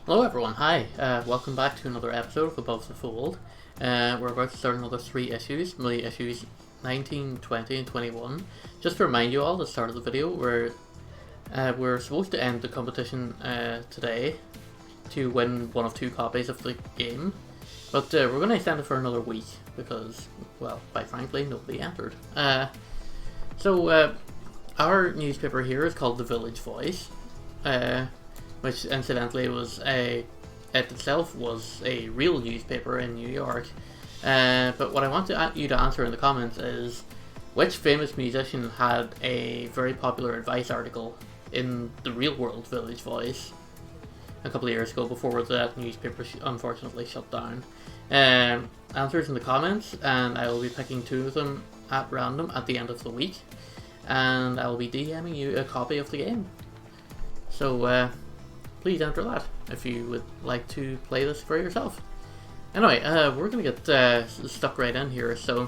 Hello everyone, hi, welcome back to another episode of Above the Fold. We're about to start another 3 issues, mainly issues 19, 20 and 21. Just to remind you all at the start of the video, we're supposed to end the competition today to win one of 2 copies of the game. But we're going to extend it for another week because, well, quite frankly, nobody entered. Our newspaper here is called The Village Voice. Which incidentally it itself was a real newspaper in New York. But what I want you to answer in the comments is, which famous musician had a very popular advice article in the real world Village Voice a couple of years ago before that newspaper unfortunately shut down? Answers in the comments, and I will be picking 2 of them at random at the end of the week, and I will be DMing you a copy of the game. So please enter that if you would like to play this for yourself. Anyway, we're going to get stuck right in here. So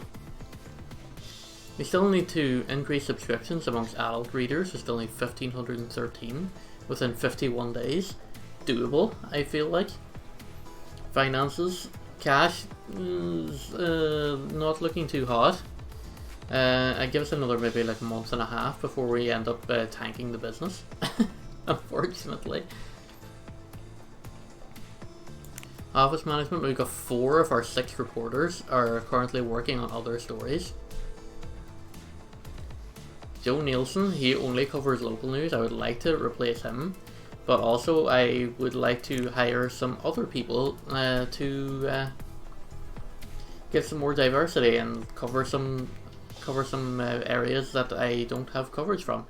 we still need to increase subscriptions amongst adult readers. We still need 1,513 within 51 days. Doable, I feel like. Finances, cash is not looking too hot. I give us another maybe like a month and a half before we end up tanking the business. Unfortunately. Office management, we've got 4 of our 6 reporters are currently working on other stories. Joe Nielsen, he only covers local news. I would like to replace him, but also I would like to hire some other people to get some more diversity and cover some areas that I don't have coverage from.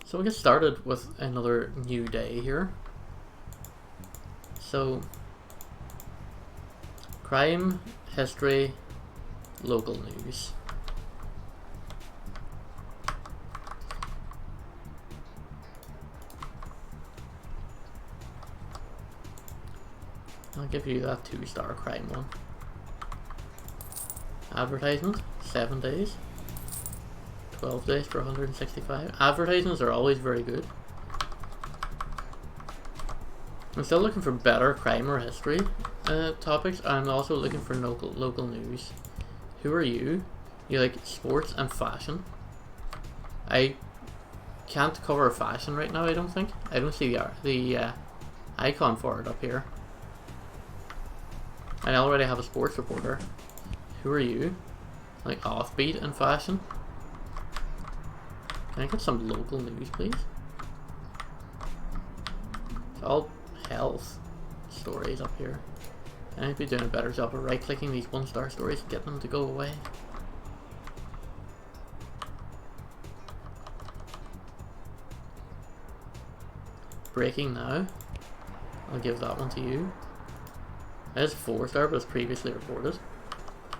So we get started with another new day here. So, crime, history, local news. I'll give you that 2-star crime one. Advertisement, 7 days. 12 days for 165. Advertisements are always very good. I'm still looking for better crime or history topics. I'm also looking for local news. Who are you? You like sports and fashion. I can't cover fashion right now, I don't think. I don't see the icon for it up here. I already have a sports reporter. Who are you? Like offbeat and fashion. Can I get some local news, please? It's all health stories up here. I need to be doing a better job of right-clicking these 1-star stories and get them to go away. Breaking now. I'll give that one to you. It is 4-star, but it's previously reported.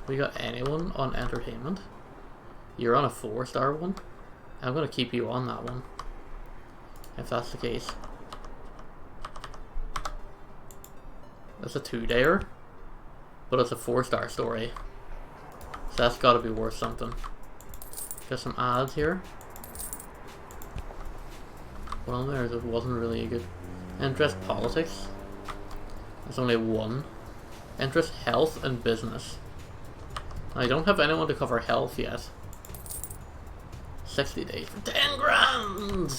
We got anyone on entertainment? You're on a 4-star one? I'm going to keep you on that one, if that's the case. That's a 2-dayer, but it's a 4-star story, so that's got to be worth something. Got some ads here. Well, there wasn't really a good interest. Politics. There's only 1. Interest, health and business. I don't have anyone to cover health yet. 60 days for 10 grand!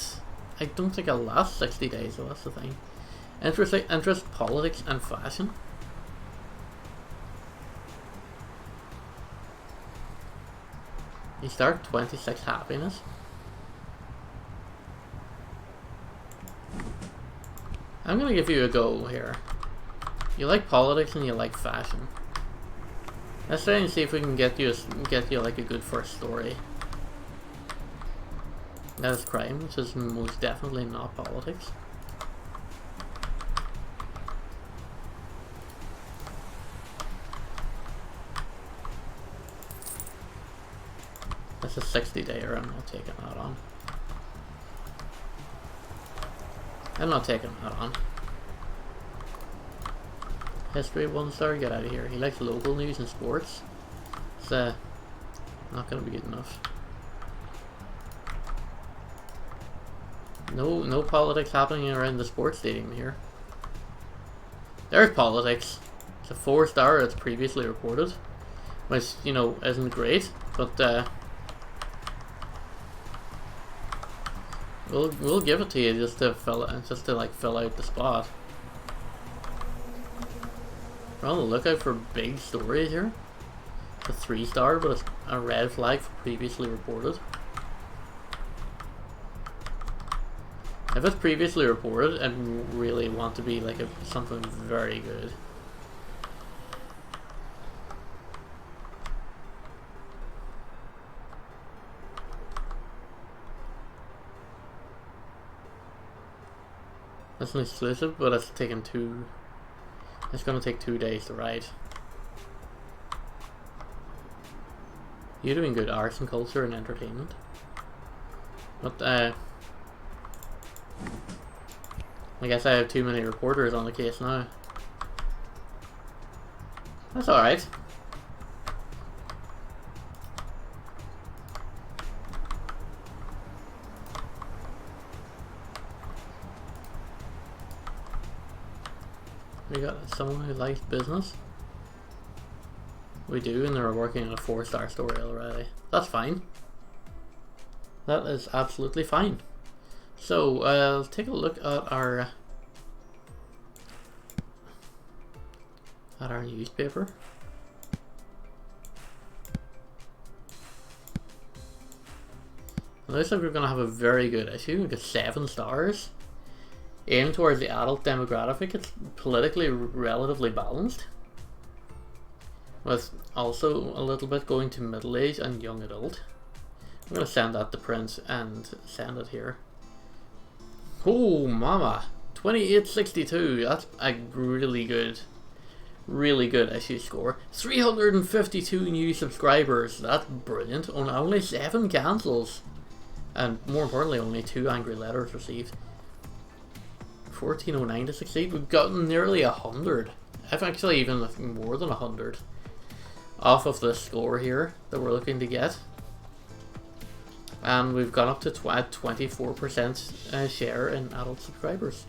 I don't think I'll last 60 days, so that's the thing. Interest, politics and fashion. You start 26 happiness. I'm gonna give you a go here. You like politics and you like fashion. Let's try and see if we can get you like a good first story. That is crime, which is most definitely not politics. That's a 60-dayer, I'm not taking that on. I'm not taking that on. History, 1-star, get out of here. He likes local news and sports. It's not going to be good enough. No politics happening around the sports stadium here. There's politics. It's a 4-star as previously reported, which, you know, isn't great, but we'll give it to you just to fill out the spot. We're on the lookout for big stories here. It's a 3-star, but it's a red flag for previously reported. If it's previously reported, I really want to be like something very good. That's an exclusive, but it's taken it's gonna take 2 days to write. You're doing good arts and culture and entertainment. But I guess I have too many reporters on the case now. That's alright. We got someone who likes business. We do, and they're working on a 4-star story already. That's fine. That is absolutely fine. So, let's take a look at our newspaper. It looks like we're going to have a very good issue. We got 7 stars. Aimed towards the adult demographic, it's politically relatively balanced, with also a little bit going to middle age and young adult. I'm going to send that to print and send it here. Oh mama, 2862, that's a really good issue score. 352 new subscribers, that's brilliant. Only 7 cancels, and more importantly only 2 angry letters received. 1409 to succeed. We've gotten nearly 100. I've actually even more than 100 off of the score here that we're looking to get. And we've gone up to 24% share in adult subscribers.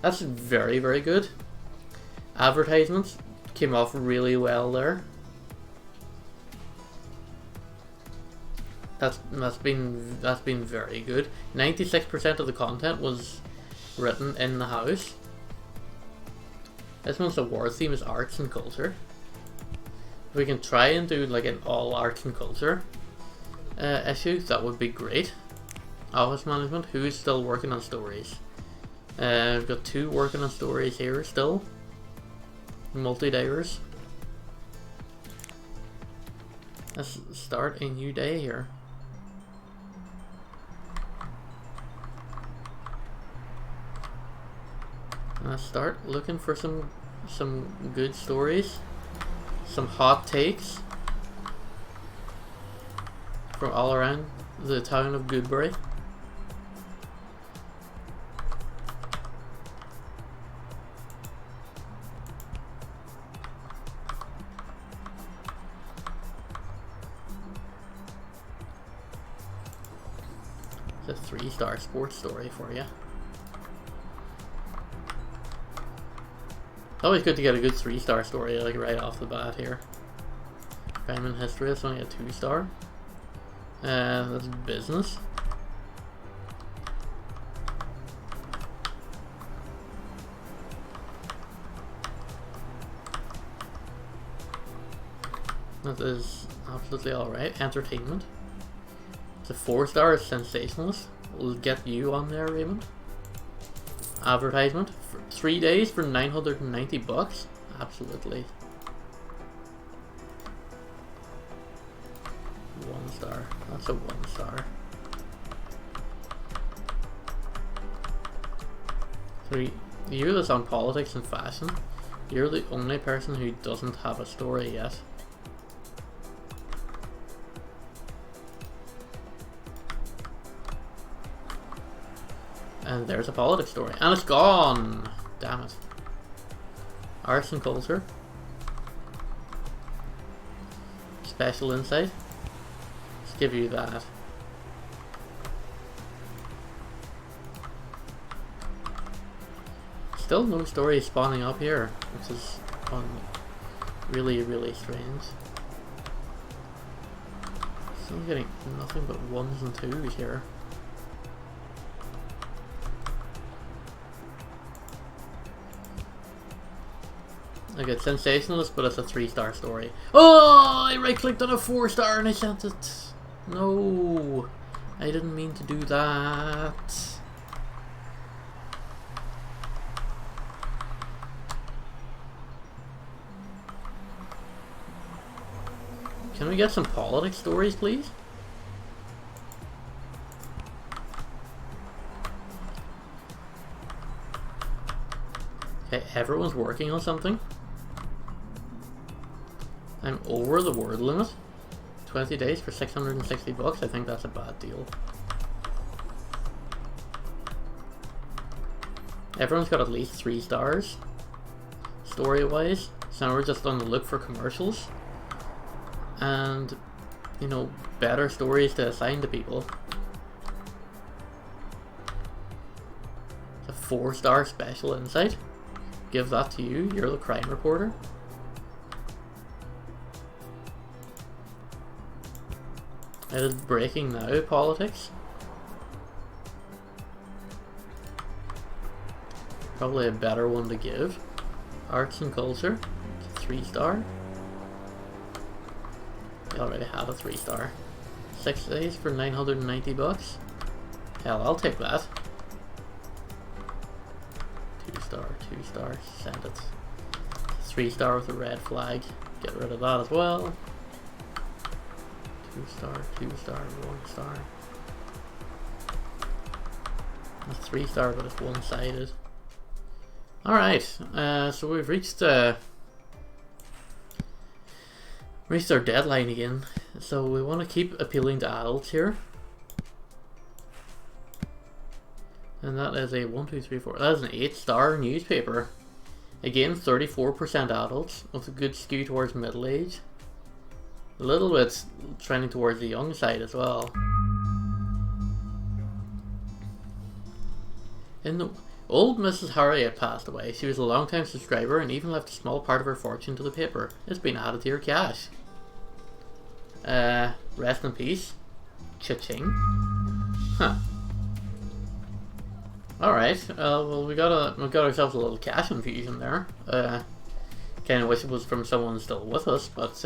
That's very, very good. Advertisements came off really well there. That's been very good. 96% of the content was written in the house. This month's award theme is arts and culture. If we can try and do like an all arts and culture issue, that would be great. Office management, who's still working on stories? We've got 2 working on stories here still. Multi-dayers. Let's start a new day here. Start looking for some good stories, some hot takes from all around the town of Goodbury. It's a 3-star sports story for you. Always good to get a good 3-star story like right off the bat here. Crime and history, that's only a 2-star. That's business. That is absolutely alright. Entertainment. It's a 4-star, sensationalist. We'll get you on there, Raymond. Advertisement. For 3 days for $990. Absolutely. 1-star. That's a 1-star. 3. You're that's on politics and fashion. You're the only person who doesn't have a story yet. And there's a politics story. And it's gone! Damn it. Arts and culture. Special insight. Let's give you that. Still no story spawning up here, which is really, really strange. Still getting nothing but 1s and 2s here. I get sensationalist, but it's a 3-star story. Oh, I right-clicked on a 4-star and I sent it. No, I didn't mean to do that. Can we get some politics stories, please? Okay, everyone's working on something. I'm over the word limit. 20 days for 660 bucks. I think that's a bad deal. Everyone's got at least 3 stars, story-wise. So now we're just on the look for commercials. And, you know, better stories to assign to people. It's a 4-star special insight. Give that to you. You're the crime reporter. It is breaking now, politics. Probably a better one to give. Arts and culture. It's a 3-star. We already had a 3-star. 6 days for 990 bucks. Hell, I'll take that. 2-star, 2-star, send it. 3-star with a red flag. Get rid of that as well. 2-star, 2-star, 1-star. A 3-star, but it's one-sided. Alright, so we've reached our deadline again. So we want to keep appealing to adults here. And that is a 1, 2, 3, 4. That is an 8-star newspaper. Again, 34% adults with a good skew towards middle age. A little bit trending towards the young side as well. Old Mrs. Harriet passed away. She was a long-time subscriber and even left a small part of her fortune to the paper. It's been added to your cash. Rest in peace. Cha-ching. Huh. Alright, well we got ourselves a little cash infusion there. Kinda wish it was from someone still with us, but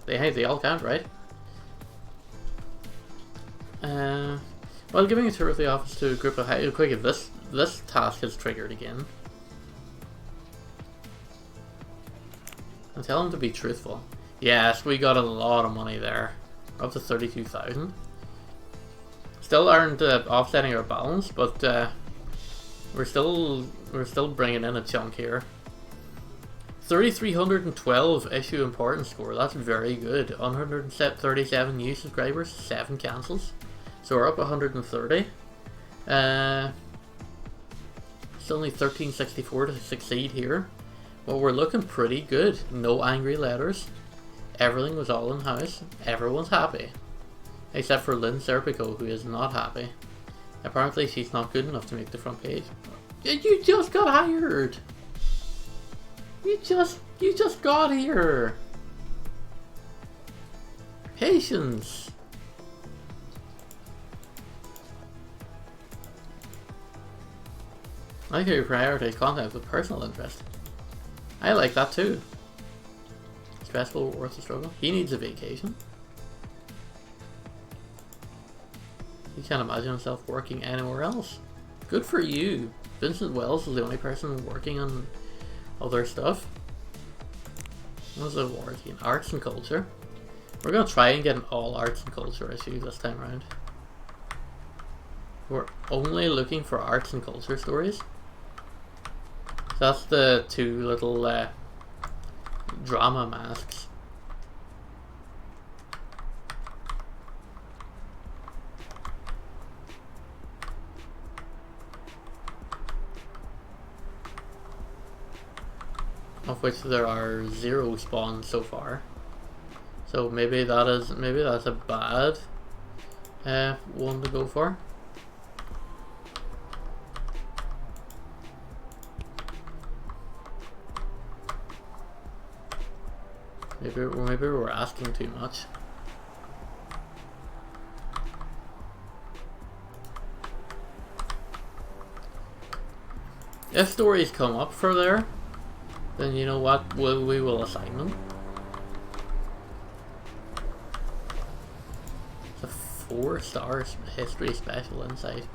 they all count, right? While giving a tour of the office to a group of quick if this task is triggered again. And tell them to be truthful. Yes, we got a lot of money there. Up to 32,000. Still aren't offsetting our balance, but we're still bringing in a chunk here. 3,312 issue importance score. That's very good. 137 new subscribers, 7 cancels. So we're up 130. Still need 1364 to succeed here. Well, we're looking pretty good. No angry letters. Everything was all in house. Everyone's happy. Except for Lynn Serpico, who is not happy. Apparently she's not good enough to make the front page. You just got hired! You just got here! Patience! I like how you prioritize content with personal interest. I like that too. Stressful, worth the struggle. He needs a vacation. He can't imagine himself working anywhere else. Good for you. Vincent Wells is the only person working on other stuff. What's the award again? Arts and culture. We're gonna try and get an all arts and culture issue this time around. We're only looking for arts and culture stories. So that's the 2 little drama masks. Of which there are 0 spawns so far. So maybe that's a bad one to go for. Maybe we're asking too much. If stories come up for there, then you know what, we will assign them. It's a 4-star history special insight.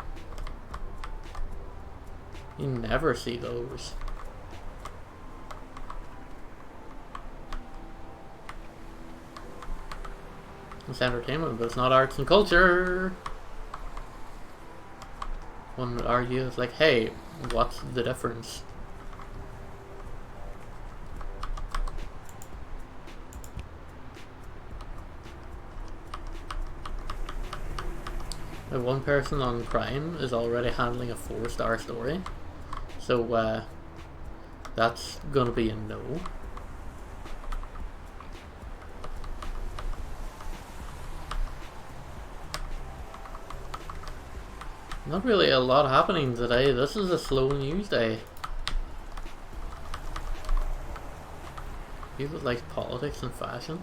You never see those. It's entertainment, but it's not arts and culture. One would argue, it's like, hey, what's the difference? One person on crime is already handling a 4-star story, so that's gonna be a no. Not really a lot happening today. This is a slow news day. People like politics and fashion.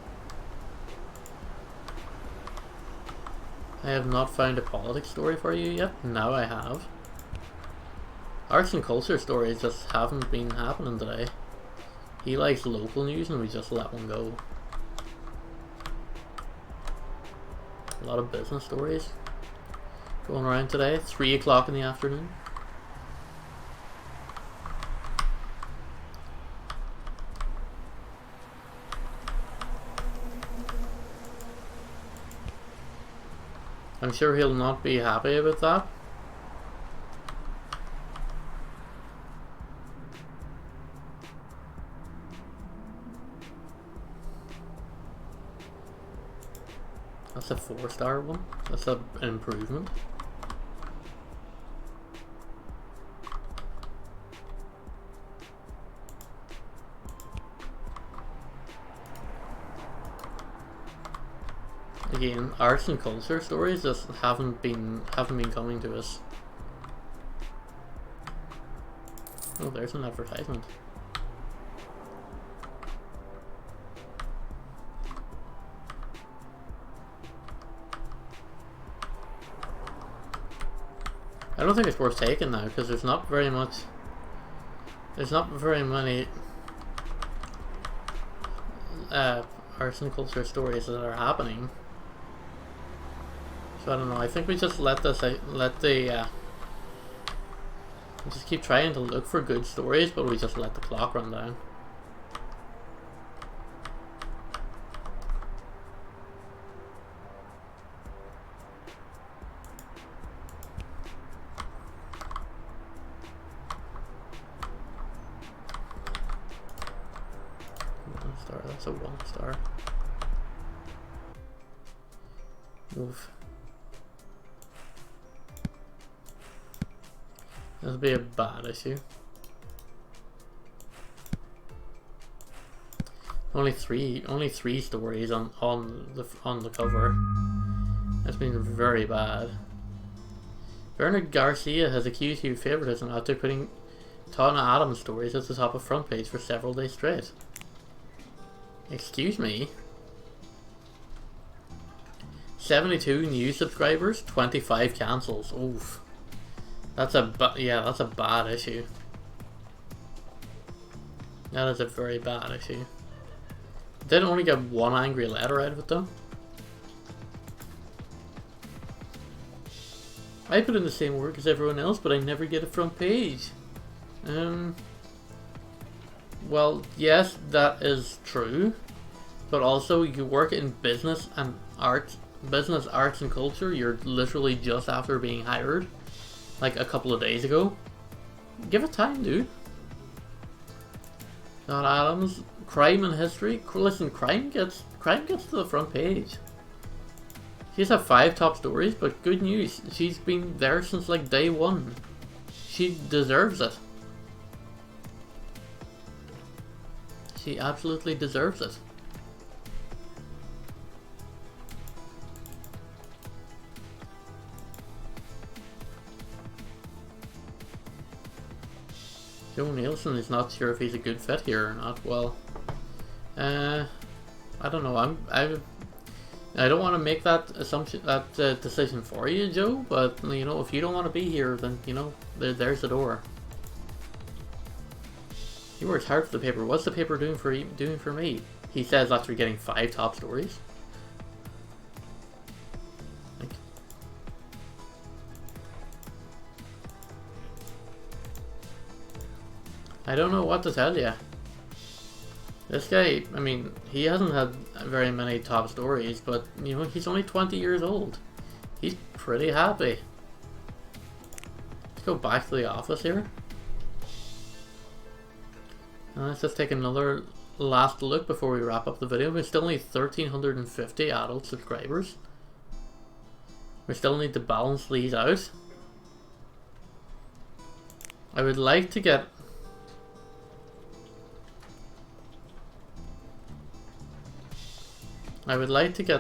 I have not found a politics story for you yet. Now I have. Arts and culture stories just haven't been happening today. He likes local news and we just let one go. A lot of business stories going around today. 3 o'clock in the afternoon. I'm sure he'll not be happy about that. That's a 4-star one. That's an improvement. Again, arts and culture stories just haven't been coming to us. Oh, there's an advertisement. I don't think it's worth taking now because there's not very much. There's not very many arts and culture stories that are happening. So I don't know. I think we just let this we just keep trying to look for good stories, but we just let the clock run down. That's a 1-star. Oof. This would be a bad issue. Only three stories on the cover. That's been very bad. Bernard Garcia has accused you of favoritism after putting Tana Adams stories at the top of front page for several days straight. Excuse me? 72 new subscribers, 25 cancels. Oof. That's a bad issue. That is a very bad issue. Did only get one angry letter out of it though. I put in the same work as everyone else, but I never get a front page. Well, yes, that is true. But also, you work in business and arts, arts and culture. You're literally just after being hired, like a couple of days ago. Give it time, dude. Don Adams, crime and history. Listen, crime gets to the front page. She's had 5 top stories, but good news, she's been there since like day 1. She deserves it. She absolutely deserves it. Joe Nielsen is not sure if he's a good fit here or not. Well, I don't know. I don't want to make that assumption, that decision for you, Joe. But you know, if you don't want to be here, then you know, there's the door. He works hard for the paper. What's the paper doing for me? He says after getting 5 top stories. Like, I don't know what to tell you. This guy, I mean, he hasn't had very many top stories, but you know, he's only 20 years old. He's pretty happy. Let's go back to the office here. And let's just take another last look before we wrap up the video. We still need 1,350 adult subscribers. We still need to balance these out. I would like to get...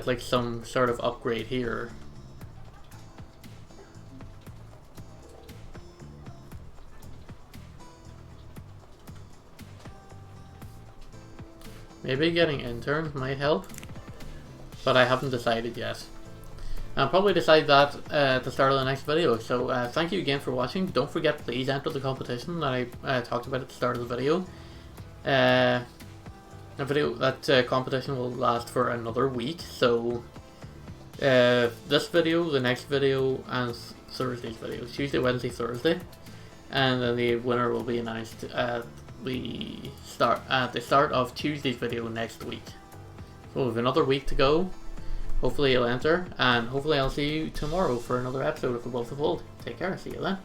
like some sort of upgrade here. Maybe getting interns might help, but I haven't decided yet. I'll probably decide that at the start of the next video. So thank you again for watching. Don't forget, please enter the competition that I talked about at the start of the video. That competition will last for another week. So this video, the next video, and Thursday's video, Tuesday, Wednesday, Thursday, and then the winner will be announced at the start of Tuesday's video next week. So we have another week to go. Hopefully you'll enter, and hopefully I'll see you tomorrow for another episode of The Wolf of Old. Take care, see you then.